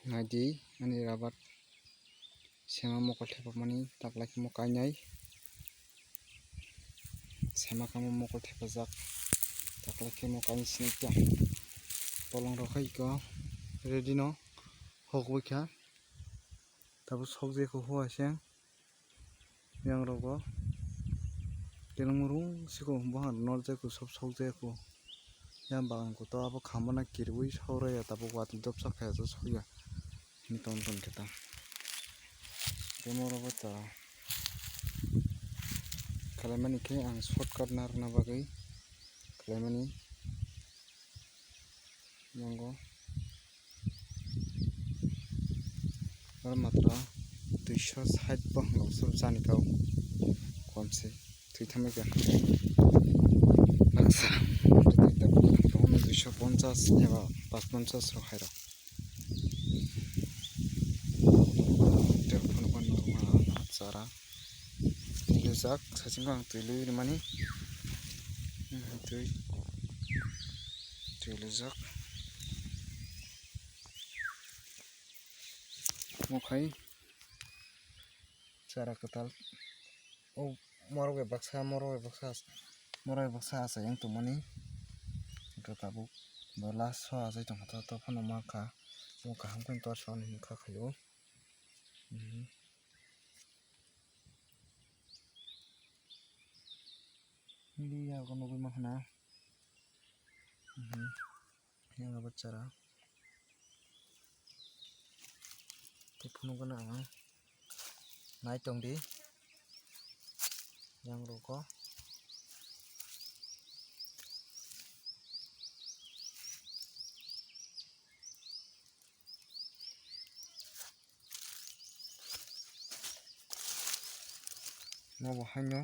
Ngadi ani rabat sema mokol thepamani taklai mo kainai sema kamo mokol thepajak taklai mo kaini sinikya polong rokhai ko ready no hokbai kha tabo sokje ko huase yang rogo telungmurung siko bahar norje ko sob sokje ko yang bagan ko to abo khamana kirui sauraya tabo wati dop sakhaya so soya ni ton kita demo rogo ta kalaimani ke ang shortcut narna bagai kalaimani monggo matra 260 bahang so jani kau komse thuithamika naksa 250 ewa 550 ro khaira telepon kon normal cara jak sacingkang tului mani tului jak mokai cara ketal oh moroge baksa asa yang tumani katabu bola so asa tong to phono maka moka hamkan tor son kha khayo ini ya kono goi mahna yang abat cara tipunu gana nai tong di yang roko mau bahanyo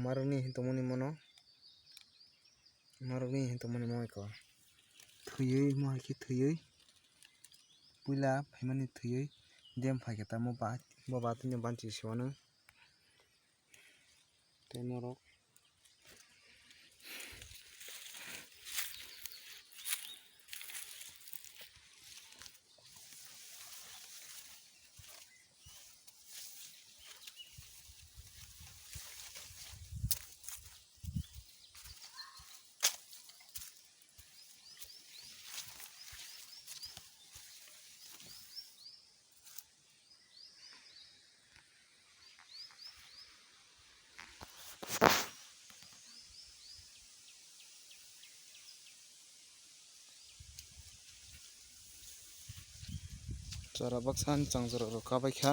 maruni hitomoni mono maruni hitomoni moiko thuyei mohiki thuyei puila phaimani thuyei dem phaiketa mo ba tini banchi siwano temorok cara baksan changjoro kabai kha